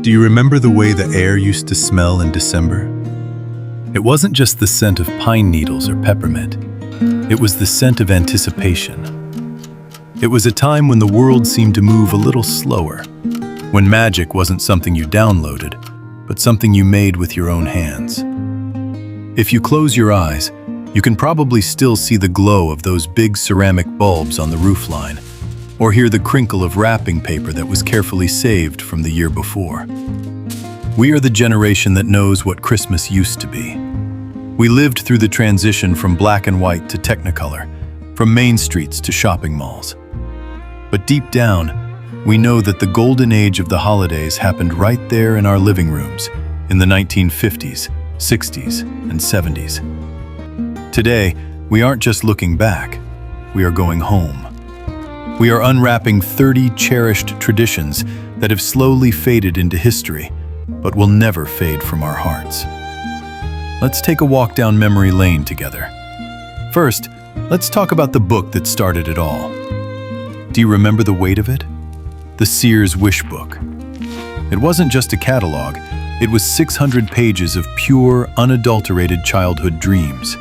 Do you remember the way the air used to smell in December? It wasn't just the scent of pine needles or peppermint. It was the scent of anticipation. It was a time when the world seemed to move a little slower, when magic wasn't something you downloaded, but something you made with your own hands. If you close your eyes, you can probably still see the glow of those big ceramic bulbs on the roofline, or hear the crinkle of wrapping paper that was carefully saved from the year before. We are the generation that knows what Christmas used to be. We lived through the transition from black and white to Technicolor, from main streets to shopping malls. But deep down, we know that the golden age of the holidays happened right there in our living rooms in the 1950s, 60s, and 70s. Today, we aren't just looking back, we are going home. We are unwrapping 30 cherished traditions that have slowly faded into history, but will never fade from our hearts. Let's take a walk down memory lane together. First, let's talk about the book that started it all. Do you remember the weight of it? The Sears Wish Book. It wasn't just a catalog, it was 600 pages of pure, unadulterated childhood dreams.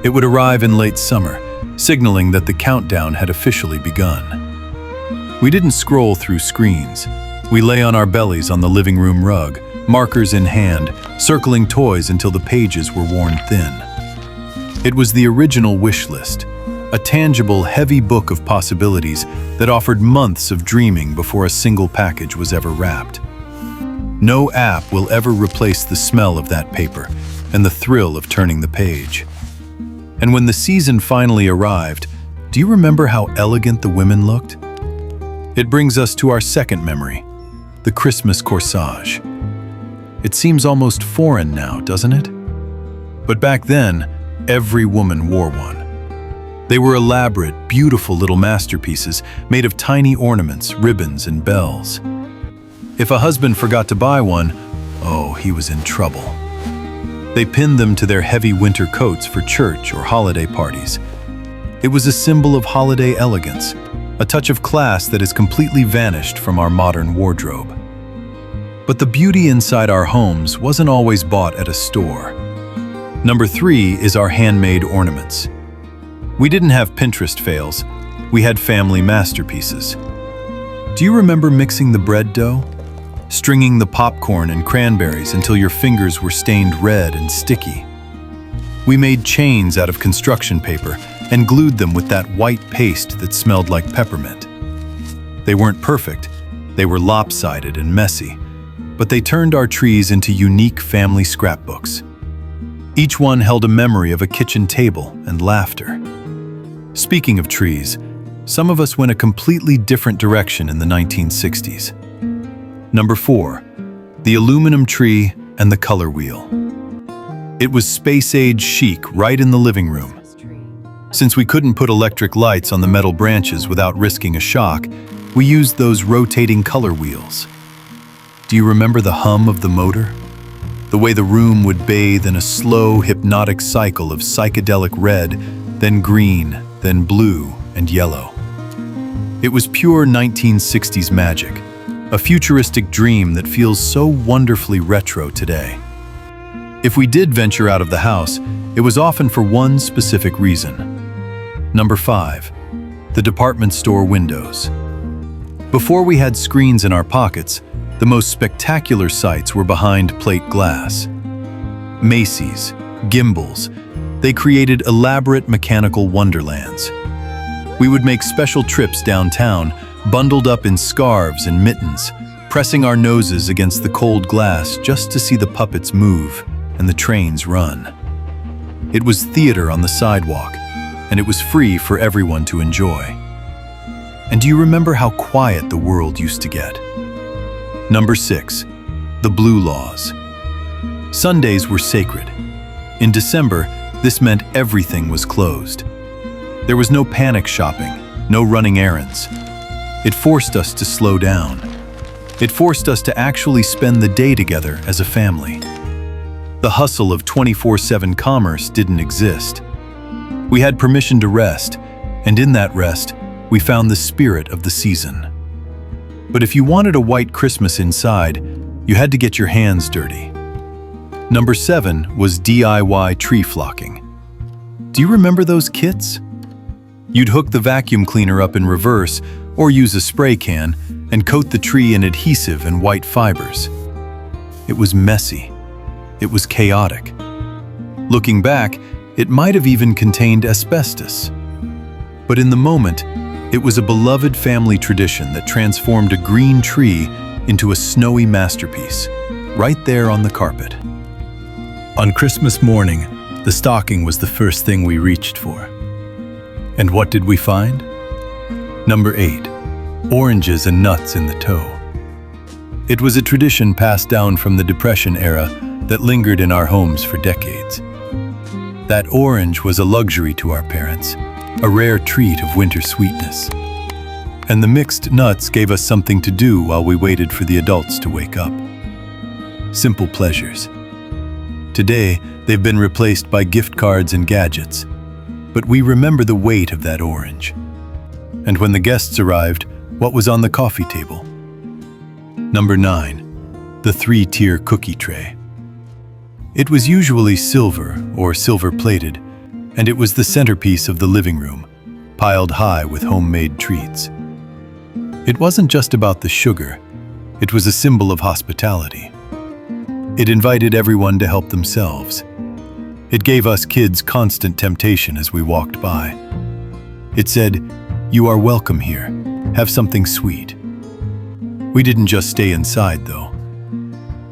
It would arrive in late summer, signaling that the countdown had officially begun. We didn't scroll through screens. We lay on our bellies on the living room rug, markers in hand, circling toys until the pages were worn thin. It was the original wish list, a tangible, heavy book of possibilities that offered months of dreaming before a single package was ever wrapped. No app will ever replace the smell of that paper and the thrill of turning the page. And when the season finally arrived, do you remember how elegant the women looked? It brings us to our second memory, the Christmas corsage. It seems almost foreign now, doesn't it? But back then, every woman wore one. They were elaborate, beautiful little masterpieces made of tiny ornaments, ribbons, and bells. If a husband forgot to buy one, oh, he was in trouble. They pinned them to their heavy winter coats for church or holiday parties. It was a symbol of holiday elegance, a touch of class that has completely vanished from our modern wardrobe. But the beauty inside our homes wasn't always bought at a store. Number 3 is our handmade ornaments. We didn't have Pinterest fails, we had family masterpieces. Do you remember mixing the bread dough? Stringing the popcorn and cranberries until your fingers were stained red and sticky. We made chains out of construction paper and glued them with that white paste that smelled like peppermint. They weren't perfect, they were lopsided and messy, but they turned our trees into unique family scrapbooks. Each one held a memory of a kitchen table and laughter. Speaking of trees, some of us went a completely different direction in the 1960s. Number 4, the aluminum tree and the color wheel. It was space-age chic right in the living room. Since we couldn't put electric lights on the metal branches without risking a shock, we used those rotating color wheels. Do you remember the hum of the motor? The way the room would bathe in a slow, hypnotic cycle of psychedelic red, then green, then blue and yellow. It was pure 1960s magic. A futuristic dream that feels so wonderfully retro today. If we did venture out of the house, it was often for one specific reason. Number 5, the department store windows. Before we had screens in our pockets, the most spectacular sights were behind plate glass. Macy's, Gimbals, they created elaborate mechanical wonderlands. We would make special trips downtown, bundled up in scarves and mittens, pressing our noses against the cold glass just to see the puppets move and the trains run. It was theater on the sidewalk, and it was free for everyone to enjoy. And do you remember how quiet the world used to get? Number 6, the blue laws. Sundays were sacred. In December, this meant everything was closed. There was no panic shopping, no running errands. It forced us to slow down. It forced us to actually spend the day together as a family. The hustle of 24/7 commerce didn't exist. We had permission to rest, and in that rest, we found the spirit of the season. But if you wanted a white Christmas inside, You had to get your hands dirty. Number 7 was DIY tree flocking. Do you remember those kits? You'd hook the vacuum cleaner up in reverse or use a spray can and coat the tree in adhesive and white fibers. It was messy. It was chaotic. Looking back, it might have even contained asbestos. But in the moment, it was a beloved family tradition that transformed a green tree into a snowy masterpiece, right there on the carpet. On Christmas morning, the stocking was the first thing we reached for. And what did we find? Number 8, oranges and nuts in the toe. It was a tradition passed down from the Depression era that lingered in our homes for decades. That orange was a luxury to our parents, a rare treat of winter sweetness. And the mixed nuts gave us something to do while we waited for the adults to wake up. Simple pleasures. Today, they've been replaced by gift cards and gadgets, but we remember the weight of that orange. And when the guests arrived, what was on the coffee table? Number 9, the 3-tier cookie tray. It was usually silver or silver-plated, and it was the centerpiece of the living room, piled high with homemade treats. It wasn't just about the sugar, it was a symbol of hospitality. It invited everyone to help themselves. It gave us kids constant temptation as we walked by. It said, "You are welcome here. Have something sweet." We didn't just stay inside, though.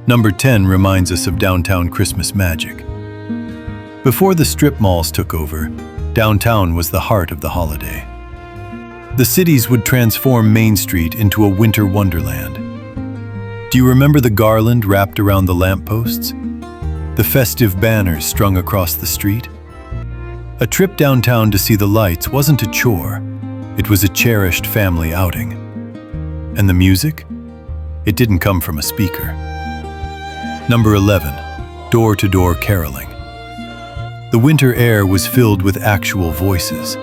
Number 10 reminds us of downtown Christmas magic. Before the strip malls took over, downtown was the heart of the holiday. The cities would transform Main Street into a winter wonderland. Do you remember the garland wrapped around the lampposts? The festive banners strung across the street? A trip downtown to see the lights wasn't a chore. It was a cherished family outing. And the music? It didn't come from a speaker. Number 11, door-to-door caroling. The winter air was filled with actual voices.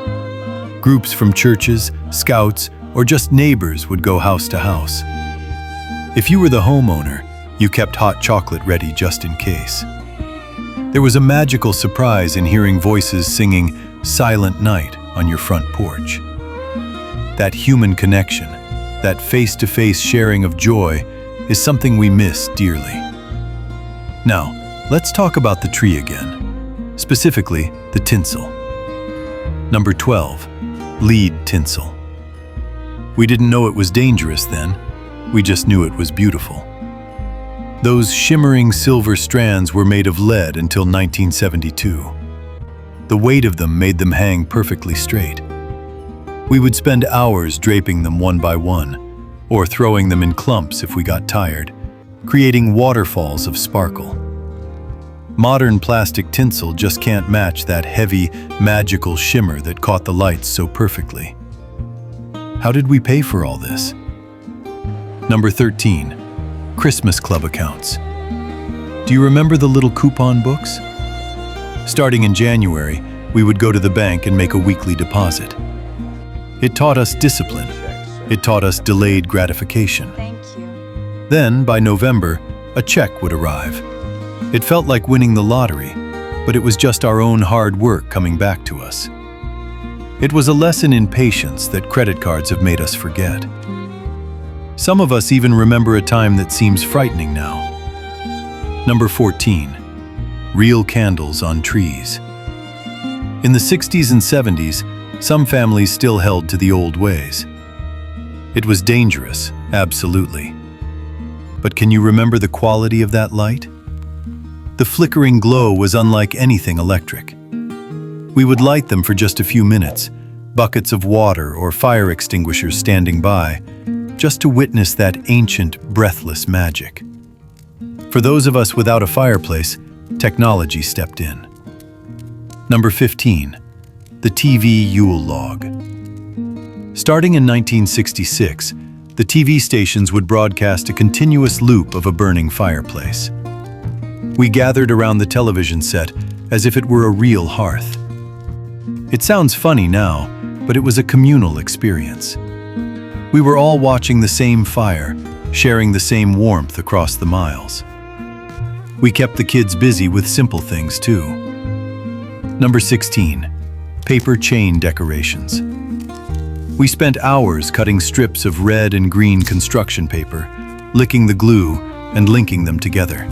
Groups from churches, scouts, or just neighbors would go house to house. If you were the homeowner, you kept hot chocolate ready just in case. There was a magical surprise in hearing voices singing "Silent Night" on your front porch. That human connection, that face-to-face sharing of joy, is something we miss dearly. Now, let's talk about the tree again, specifically the tinsel. Number 12, lead tinsel. We didn't know it was dangerous then, we just knew it was beautiful. Those shimmering silver strands were made of lead until 1972. The weight of them made them hang perfectly straight. We would spend hours draping them one by one, or throwing them in clumps if we got tired, creating waterfalls of sparkle. Modern plastic tinsel just can't match that heavy, magical shimmer that caught the lights so perfectly. How did we pay for all this? Number 13, Christmas Club accounts. Do you remember the little coupon books? Starting in January, we would go to the bank and make a weekly deposit. It taught us discipline. It taught us delayed gratification. Thank you. Then, by November, a check would arrive. It felt like winning the lottery, but it was just our own hard work coming back to us. It was a lesson in patience that credit cards have made us forget. Some of us even remember a time that seems frightening now. Number 14, real candles on trees. In the 60s and 70s, some families still held to the old ways. It was dangerous, absolutely. But can you remember the quality of that light? The flickering glow was unlike anything electric. We would light them for just a few minutes, buckets of water or fire extinguishers standing by, just to witness that ancient, breathless magic. For those of us without a fireplace, technology stepped in. Number 15, the TV Yule log. Starting in 1966, the TV stations would broadcast a continuous loop of a burning fireplace. We gathered around the television set as if it were a real hearth. It sounds funny now, but it was a communal experience. We were all watching the same fire, sharing the same warmth across the miles. We kept the kids busy with simple things too. Number 16, paper chain decorations. We spent hours cutting strips of red and green construction paper, licking the glue and linking them together.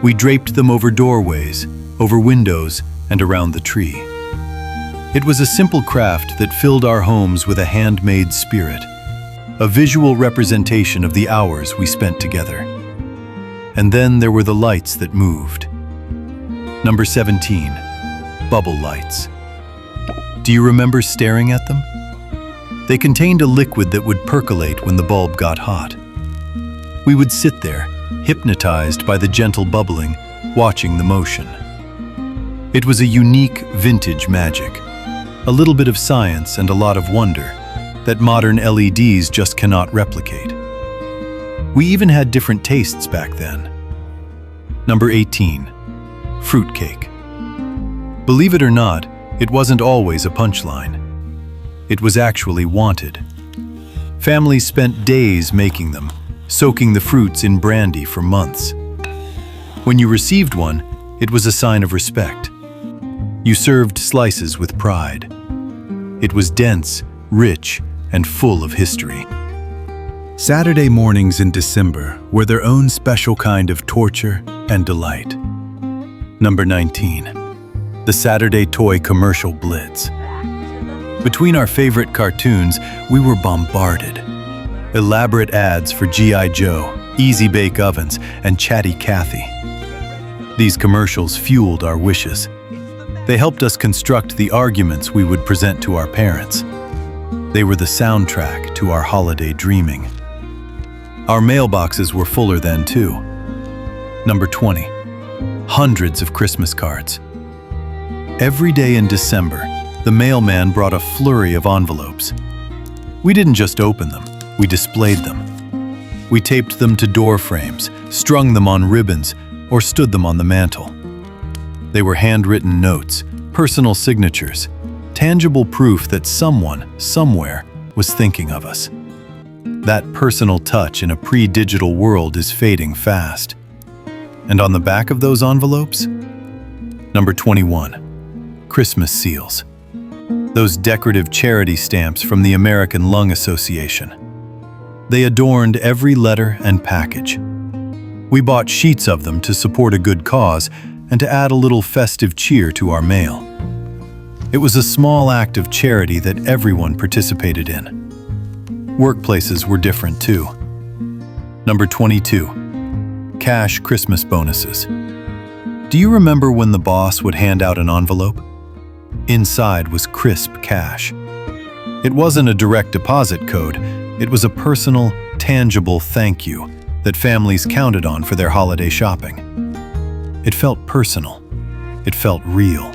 We draped them over doorways, over windows, and around the tree. It was a simple craft that filled our homes with a handmade spirit, a visual representation of the hours we spent together. And then there were the lights that moved. Number 17, bubble lights. Do you remember staring at them? They contained a liquid that would percolate when the bulb got hot. We would sit there, hypnotized by the gentle bubbling, watching the motion. It was a unique, vintage magic, a little bit of science and a lot of wonder that modern LEDs just cannot replicate. We even had different tastes back then. Number 18, fruitcake. Believe it or not, it wasn't always a punchline. It was actually wanted. Families spent days making them, soaking the fruits in brandy for months. When you received one, it was a sign of respect. You served slices with pride. It was dense, rich, and full of history. Saturday mornings in December were their own special kind of torture and delight. Number 19, the Saturday toy commercial blitz. Between our favorite cartoons, we were bombarded. Elaborate ads for G.I. Joe, Easy Bake Ovens, and Chatty Cathy. These commercials fueled our wishes. They helped us construct the arguments we would present to our parents. They were the soundtrack to our holiday dreaming. Our mailboxes were fuller then too. Number 20, hundreds of Christmas cards. Every day in December, the mailman brought a flurry of envelopes. We didn't just open them, we displayed them. We taped them to door frames, strung them on ribbons, or stood them on the mantle. They were handwritten notes, personal signatures, tangible proof that someone, somewhere, was thinking of us. That personal touch in a pre-digital world is fading fast. And on the back of those envelopes? Number 21, Christmas seals. Those decorative charity stamps from the American Lung Association. They adorned every letter and package. We bought sheets of them to support a good cause and to add a little festive cheer to our mail. It was a small act of charity that everyone participated in. Workplaces were different too. Number 22, cash Christmas bonuses. Do you remember when the boss would hand out an envelope? Inside was crisp cash. It wasn't a direct deposit code, it was a personal, tangible thank you that families counted on for their holiday shopping. It felt personal. It felt real.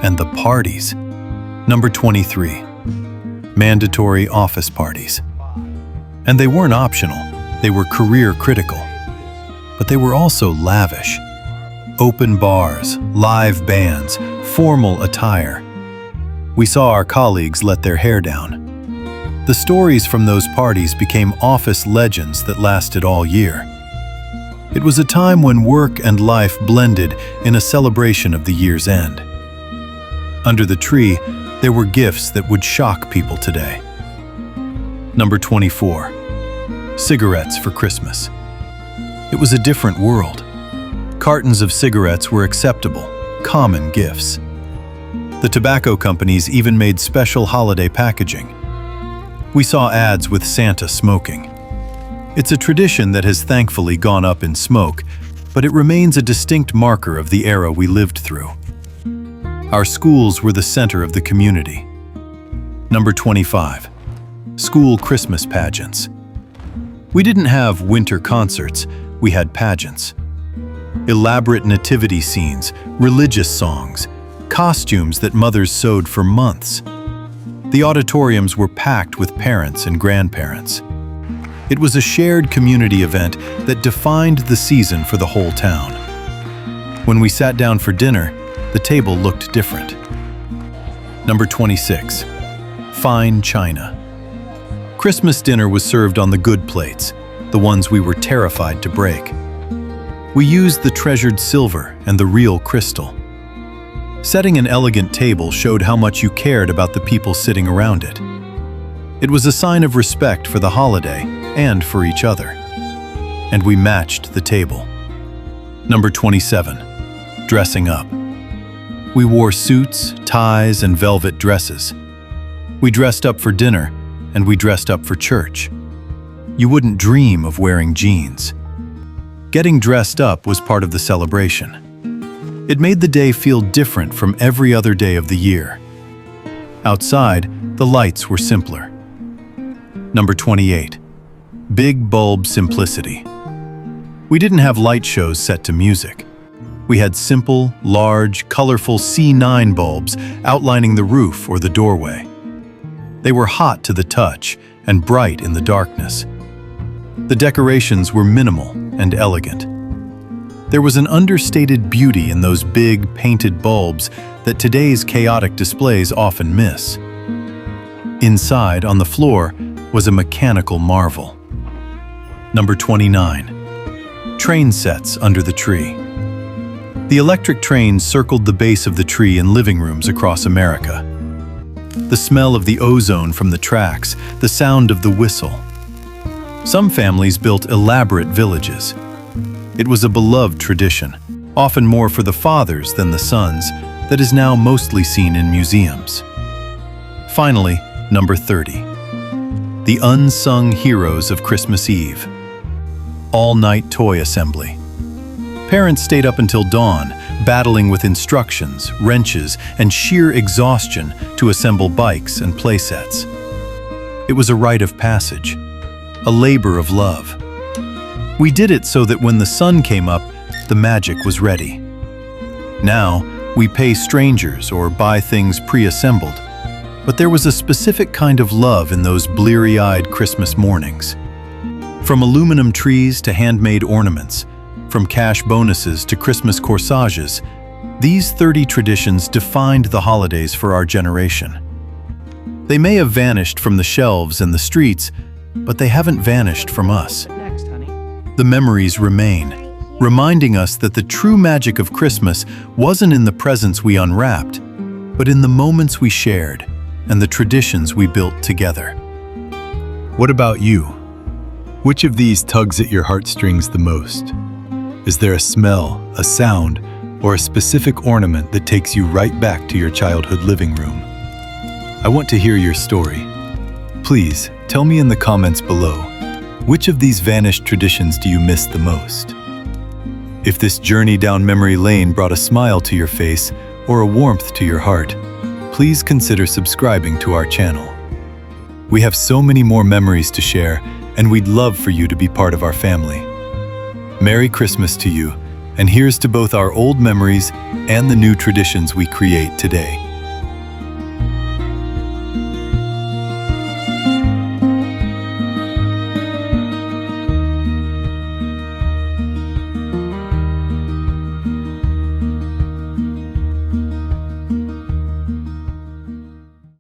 And the parties. Number 23, mandatory office parties. And they weren't optional, they were career critical. But they were also lavish. Open bars, live bands, formal attire. We saw our colleagues let their hair down. The stories from those parties became office legends that lasted all year. It was a time when work and life blended in a celebration of the year's end. Under the tree, there were gifts that would shock people today. Number 24, cigarettes for Christmas. It was a different world. Cartons of cigarettes were acceptable, common gifts. The tobacco companies even made special holiday packaging. We saw ads with Santa smoking. It's a tradition that has thankfully gone up in smoke, but it remains a distinct marker of the era we lived through. Our schools were the center of the community. Number 25, school Christmas pageants. We didn't have winter concerts, we had pageants. Elaborate nativity scenes, religious songs, costumes that mothers sewed for months. The auditoriums were packed with parents and grandparents. It was a shared community event that defined the season for the whole town. When we sat down for dinner, the table looked different. Number 26, fine china. Christmas dinner was served on the good plates, the ones we were terrified to break. We used the treasured silver and the real crystal. Setting an elegant table showed how much you cared about the people sitting around it. It was a sign of respect for the holiday and for each other. And we matched the table. Number 27, dressing up. We wore suits, ties, and velvet dresses. We dressed up for dinner, and we dressed up for church. You wouldn't dream of wearing jeans. Getting dressed up was part of the celebration. It made the day feel different from every other day of the year. Outside, the lights were simpler. Number 28, big bulb simplicity. We didn't have light shows set to music. We had simple, large, colorful C9 bulbs outlining the roof or the doorway. They were hot to the touch and bright in the darkness. The decorations were minimal and elegant. There was an understated beauty in those big, painted bulbs that today's chaotic displays often miss. Inside, on the floor, was a mechanical marvel. Number 29, train sets under the tree. The electric trains circled the base of the tree in living rooms across America. The smell of the ozone from the tracks, the sound of the whistle. Some families built elaborate villages. It was a beloved tradition, often more for the fathers than the sons, that is now mostly seen in museums. Finally, number 30. The unsung heroes of Christmas Eve. All-night toy assembly. Parents stayed up until dawn, battling with instructions, wrenches, and sheer exhaustion to assemble bikes and playsets. It was a rite of passage, a labor of love. We did it so that when the sun came up, the magic was ready. Now, we pay strangers or buy things pre-assembled, but there was a specific kind of love in those bleary-eyed Christmas mornings. From aluminum trees to handmade ornaments, from cash bonuses to Christmas corsages, these 30 traditions defined the holidays for our generation. They may have vanished from the shelves and the streets, but they haven't vanished from us. The memories remain, reminding us that the true magic of Christmas wasn't in the presents we unwrapped, but in the moments we shared and the traditions we built together. What about you? Which of these tugs at your heartstrings the most? Is there a smell, a sound, or a specific ornament that takes you right back to your childhood living room? I want to hear your story. Please, tell me in the comments below, which of these vanished traditions do you miss the most? If this journey down memory lane brought a smile to your face or a warmth to your heart, please consider subscribing to our channel. We have so many more memories to share, and we'd love for you to be part of our family. Merry Christmas to you, and here's to both our old memories and the new traditions we create today.